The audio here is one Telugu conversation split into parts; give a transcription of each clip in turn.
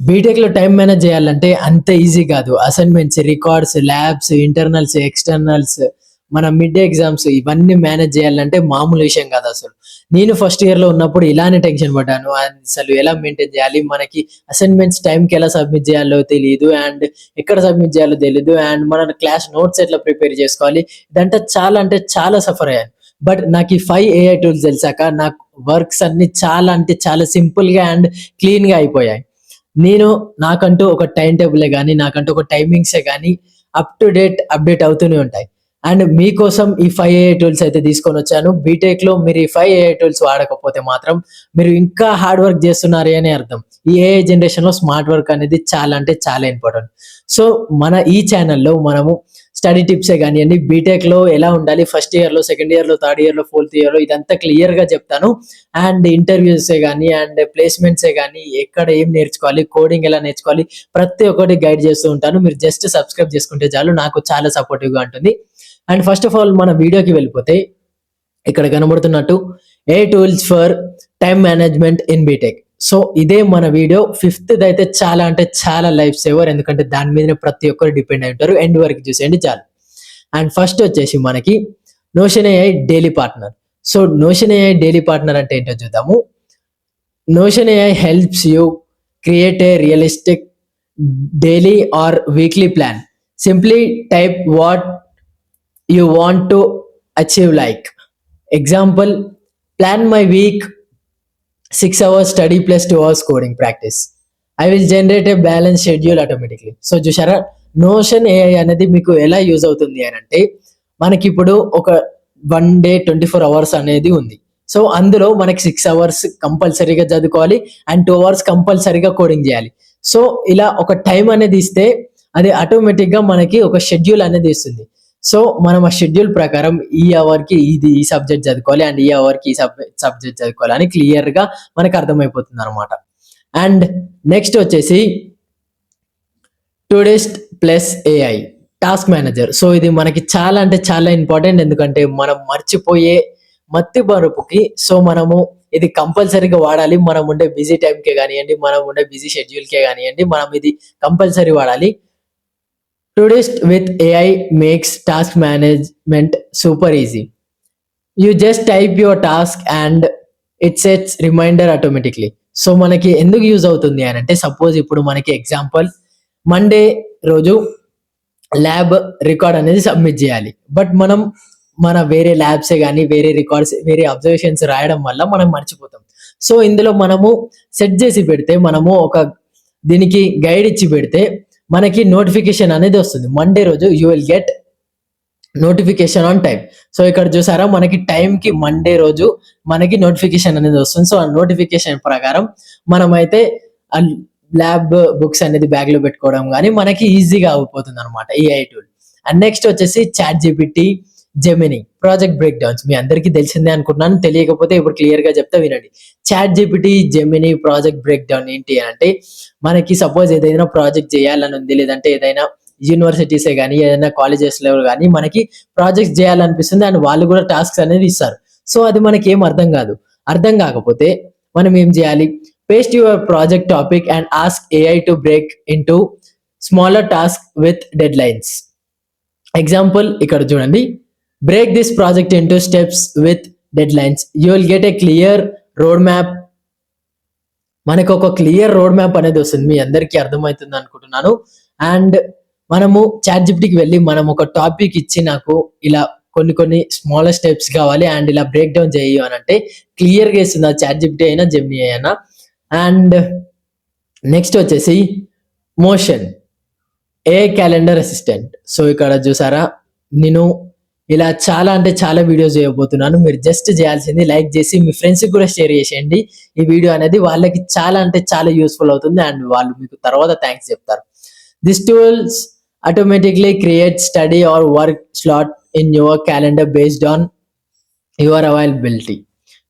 బీటెక్‌లో టైమ్ మేనేజ్ చేయాలంటే అంత ఈజీ కాదు. Assignments, records, labs, internals, externals, మన మిడ్ ఎగ్జామ్స్ ఇవన్నీ మేనేజ్ చేయాలంటే మామూలు విషయం కాదసలు. నేను ఫస్ట్ ఇయర్‌లో ఉన్నప్పుడు ఇలానే టెన్షన్ పడ్డాను. అసలు ఎలా మెయింటైన్ చేయాలి? మనకి అసైన్‌మెంట్స్ టైమ్‌కి ఎలా సబ్మిట్ చేయాలో తెలీదు. అండ్ ఎక్కడ సబ్మిట్ చేయాలో తెలీదు. అండ్ మన క్లాస్ నోట్స్ ఎట్లా ప్రిపేర్ చేసుకోవాలి? ఇదంతా చాలా అంటే చాలా సఫర్ అయ్యాను. బట్ నాకు ఈ 5 ఏఐ టూల్స్ తెలిసాక నాకు వర్క్స్ అన్నీ చాలా అంటే చాలా సింపుల్‌గా అండ్ క్లీన్‌గా అయిపోయాయి. నేను నాకంటూ ఒక టైమ్ టేబులే గాని, నాకంటూ ఒక టైమింగ్సే గాని అప్ టు డేట్ అప్‌డేట్ అవుతూనే ఉంటాయి. అండ్ మీకోసం ఈ 5 ఏఐ టూల్స్ అయితే తీసుకొనొచ్చాను. బీటెక్‌లో మీరు ఈ 5 ఏఐ టూల్స్ వాడకపోతే మాత్రం మీరు ఇంకా హార్డ్ వర్క్ చేస్తున్నారే అని అర్థం. ఈ ఏఐ జనరేషన్‌లో స్మార్ట్ వర్క్ అనేది చాలా అంటే చాలా ఇంపార్టెంట్. సో, మన ఈ ఛానెల్‌లో మనము స్టడీ టిప్సే గానియండి, బీటెక్‌లో ఎలా ఉండాలి, ఫస్ట్ ఇయర్‌లో, సెకండ్ ఇయర్‌లో, థర్డ్ ఇయర్‌లో, ఫోర్త్ ఇయర్‌లో ఇదంతా క్లియర్‌గా చెప్తాను. అండ్ ఇంటర్వ్యూసే గాని, అండ్ ప్లేస్‌మెంట్సే గాని, ఎక్కడ ఏం నేర్చుకోవాలి, కోడింగ్ ఎలా నేర్చుకోవాలి, ప్రతి ఒక్కటి గైడ్ చేస్తూ ఉంటాను. మీరు జస్ట్ సబ్స్క్రైబ్ చేసుకుంటే చాలు నాకు చాలా సపోర్టివ్‌గా ఉంటుంది. అండ్ ఫస్ట్ ఆఫ్ ఆల్ మన వీడియోకి వెళ్ళిపోతే ఇక్కడ కనబడుతున్నట్టు AI tools for time management in BTech. So ఇదే మన వీడియో. ఫిఫ్త్‌ది అయితే చాలా అంటే చాలా లైఫ్ సేవర్. ఎందుకంటే దాని మీదనే ప్రతి ఒక్కరు డిపెండ్ అయి ఉంటారు. ఎండ్ వరకు చూసేయండి చాలు. అండ్ ఫస్ట్ వచ్చేసి మనకి notion AI daily partner. So notion AI daily partner అంటే ఏంటో చూద్దాము. Notion AI helps you create a realistic daily or weekly plan. Simply type what you want to achieve, like example, plan my week 6 hours study plus 2 hours coding practice. I will generate a balanced schedule automatically. So చూసారా, నోషన్ ఏఐ అనేది మీకు ఎలా యూజ్ అవుతుంది అని అంటే, మనకి ఇప్పుడు ఒక 1 డే 24 అవర్స్ అనేది ఉంది. సో అందులో మనకి 6 అవర్స్ కంపల్సరీగా చదువుకోవాలి అండ్ 2 అవర్స్ కంపల్సరీగా కోడింగ్ చేయాలి. సో ఇలా ఒక టైం అనేది ఇస్తే అది ఆటోమేటిక్గా మనకి ఒక షెడ్యూల్ అనేది ఇస్తుంది. సో మనం ఆ షెడ్యూల్ ప్రకారం ఈ అవర్కి ఈ సబ్జెక్ట్ చదువుకోవాలి అండ్ ఈ అవర్కి ఈ సబ్జెక్ట్ చదువుకోవాలి అని క్లియర్గా మనకు అర్థమైపోతుంది అనమాట. అండ్ నెక్స్ట్ వచ్చేసి Todoist plus AI task manager. So ఇది మనకి చాలా అంటే చాలా ఇంపార్టెంట్. ఎందుకంటే మనం మర్చిపోయే మత్తి బరుపుకి సో మనము ఇది కంపల్సరీగా వాడాలి. మనం ఉండే బిజీ టైంకే కానివ్వండి, మనం ఉండే బిజీ షెడ్యూల్కే కానివ్వండి, మనం ఇది కంపల్సరీ వాడాలి. Todoist with AI makes task management super easy. You just type your task and it sets reminder automatically. So మనకి ఎందుకు యూజ్ అవుతుంది అని అంటే, సపోజ్ ఇప్పుడు మనకి ఎగ్జాంపుల్ మండే రోజు ల్యాబ్ రికార్డ్ అనేది సబ్మిట్ చేయాలి. బట్ మనం మన వేరే ల్యాబ్సే కానీ వేరే రికార్డ్స్ వేరే అబ్జర్వేషన్స్ రాయడం వల్ల మనం మర్చిపోతాం. సో ఇందులో మనము సెట్ చేసి పెడితే, మనము ఒక దీనికి గైడ్ ఇచ్చి పెడితే మనకి నోటిఫికేషన్ అనేది వస్తుంది. మండే రోజు you will get notification on time. So ఇక్కడ చూసారా, మనకి టైంకి మండే రోజు మనకి నోటిఫికేషన్ అనేది వస్తుంది. సో ఆ నోటిఫికేషన్ ప్రకారం మనమైతే ల్యాబ్ బుక్స్ అనేది బ్యాగ్ లో పెట్టుకోవడం కానీ మనకి ఈజీగా అయిపోతుంది అనమాట ఏఐ టూల్. అండ్ నెక్స్ట్ వచ్చేసి ChatGPT, Gemini project breakdowns. మీ అందరికీ తెలిసిందే అనుకుంటున్నాను. తెలియకపోతే ఇప్పుడు క్లియర్ గా చెప్తా వినండి. ChatGPT, Gemini project breakdown ఏంటి అంటే, మనకి సపోజ్ ఏదైనా ప్రాజెక్ట్ చేయాలని ఉంది, లేదంటే ఏదైనా యూనివర్సిటీసే కానీ ఏదైనా కాలేజెస్ లో కానీ మనకి ప్రాజెక్ట్స్ చేయాలనిపిస్తుంది అండ్ వాళ్ళు కూడా టాస్క్స్ అనేది ఇస్తారు. సో అది మనకి ఏం అర్థం కాదు. అర్థం కాకపోతే మనం ఏం చేయాలి? Paste your project topic and ask AI to break into smaller task with deadlines. Example ఇక్కడ చూడండి, break this project into steps with deadlines. You will get a clear roadmap. మనకు ఒక క్లియర్ రోడ్ మ్యాప్ అనేది వస్తుంది. మీ అందరికీ అర్థమవుతుంది అనుకుంటున్నాను. అండ్ మనము చాట్ జీపీటీకి వెళ్ళి మనం ఒక టాపిక్ ఇచ్చి, నాకు ఇలా కొన్ని స్మాలర్ స్టెప్స్ కావాలి అండ్ ఇలా బ్రేక్ డౌన్ చేయు అని అంటే క్లియర్గా ఇస్తుంది. ఆ చాట్ జీపీటీ అయినా జెమినీ అయినా. అండ్ నెక్స్ట్ వచ్చేసి మోషన్ ఏ క్యాలెండర్ అసిస్టెంట్. సో ఇక్కడ చూసారా, నేను ఇలా చాలా అంటే చాలా వీడియోస్ చేయబోతున్నాను. మీరు జస్ట్ చేయాల్సింది లైక్ చేసి మీ ఫ్రెండ్స్కి కూడా షేర్ చేసేయండి ఈ వీడియో అనేది. వాళ్ళకి చాలా అంటే చాలా యూస్ఫుల్ అవుతుంది అండ్ వాళ్ళు మీకు తర్వాత థ్యాంక్స్ చెప్తారు. This tools automatically create study or work slot in your calendar based on your availability.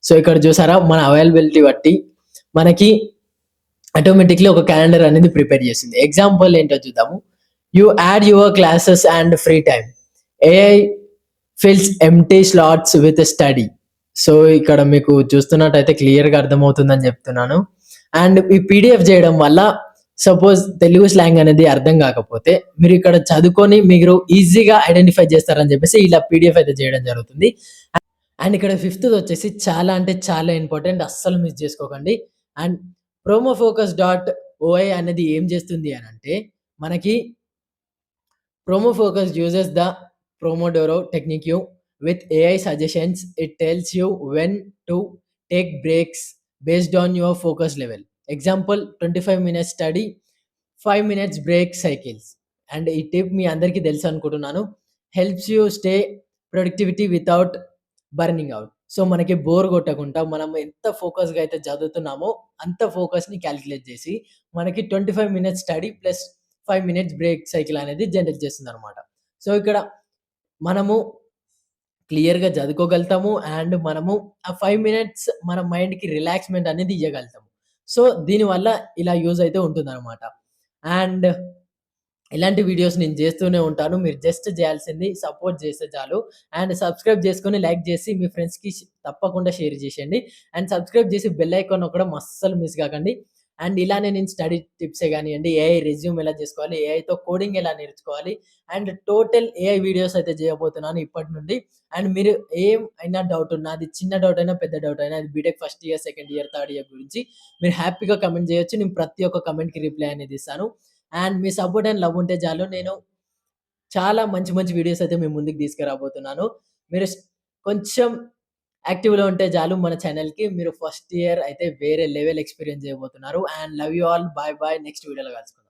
So ఇక్కడ చూసారా, మన అవైలబిలిటీ బట్టి మనకి ఆటోమేటిక్లీ ఒక క్యాలెండర్ అనేది ప్రిపేర్ చేసింది. ఎగ్జాంపుల్ ఏంటో చూద్దాము. You add your classes and free time. AI fills empty slots with study. So ఇక్కడ మీకు చూస్తున్నట్టయితే క్లియర్గా అర్థమవుతుందని చెప్తున్నాను. అండ్ ఈ పీడిఎఫ్ చేయడం వల్ల సపోజ్ తెలుగు స్లాంగ్ అనేది అర్థం కాకపోతే మీరు ఇక్కడ చదువుకొని మీరు ఈజీగా ఐడెంటిఫై చేస్తారని చెప్పేసి ఇలా పీడిఎఫ్ అయితే చేయడం జరుగుతుంది. అండ్ ఇక్కడ ఫిఫ్త్‌ది వచ్చేసి చాలా అంటే చాలా ఇంపార్టెంట్. అస్సలు మిస్ చేసుకోకండి. అండ్ ప్రోమోఫోకస్ డాట్ ఓఐ అనేది ఏం చేస్తుంది అనంటే మనకి ప్రోమోఫోకస్ uses the Pomodoro technique with AI suggestions. It tells you when to take breaks based on your focus level. Example 25 minutes study, 5 minutes break cycles. And ఈ టిప్ మీ అందరికీ తెలుసు అనుకుంటున్నాను. Helps you stay productivity without burning out. So, మనకి బోర్ కొట్టకుండా మనం ఎంత ఫోకస్‌గా అయితే చదువుతున్నామో అంత ఫోకస్‌ని కాలిక్యులేట్ చేసి మనకి 25 minutes study plus 5 minutes break cycle అనేది జనరేట్ చేస్తుందనమాట. సో, ఇక్కడ మనము క్లియర్‌గా చదువుకోగలుగుతాము. అండ్ మనము ఆ 5 మినిట్స్ మన మైండ్‌కి రిలాక్స్‌మెంట్ అనేది ఇయ్యగలుగుతాము. సో, దీనివల్ల ఇలా యూజ్ అయితే ఉంటుందనమాట. అండ్ ఇలాంటి వీడియోస్ నేను చేస్తూనే ఉంటాను. మీరు జస్ట్ చేయాల్సింది సపోర్ట్ చేస్తే చాలు. అండ్ సబ్స్క్రైబ్ చేసుకొని, లైక్ చేసి మీ ఫ్రెండ్స్‌కి తప్పకుండా షేర్ చేసేయండి. అండ్ సబ్స్క్రైబ్ చేసి బెల్ ఐకాన్ నొక్కడం అస్సలు మిస్ కాకండి. అండ్ ఇలానే నేను స్టడీ టిప్సే గానియండి, ఏఐ రెజ్యూమ్ ఎలా చేసుకోవాలి, ఏఐతో కోడింగ్ ఎలా నేర్చుకోవాలి, అండ్ టోటల్ ఏఐ వీడియోస్ అయితే చేయబోతున్నాను ఇప్పటి నుండి. అండ్ మీరు ఏం అయినా డౌట్ ఉన్నా, అది చిన్న డౌట్ అయినా, పెద్ద డౌట్ అయినా, అది BTech first year, second year, third year గురించి మీరు హ్యాపీగా కామెంట్ చేయొచ్చు. నేను ప్రతి ఒక్క కామెంట్‌కి రిప్లై అనేది ఇస్తాను. And me support and love ఉంటే చాలు. నేను చాలా మంచి మంచి వీడియోస్ అయితే మీ ముందుకు తీసుకురాబోతున్నాను. మీరు కొంచెం యాక్టివ్‌లో ఉంటే చాలు మన ఛానెల్‌కి. మీరు ఫస్ట్ ఇయర్ అయితే వేరే లెవెల్ ఎక్స్‌పీరియన్స్ చేయబోతున్నారు. And love you all. Bye bye. Next వీడియోలో కలుసుకుందాం.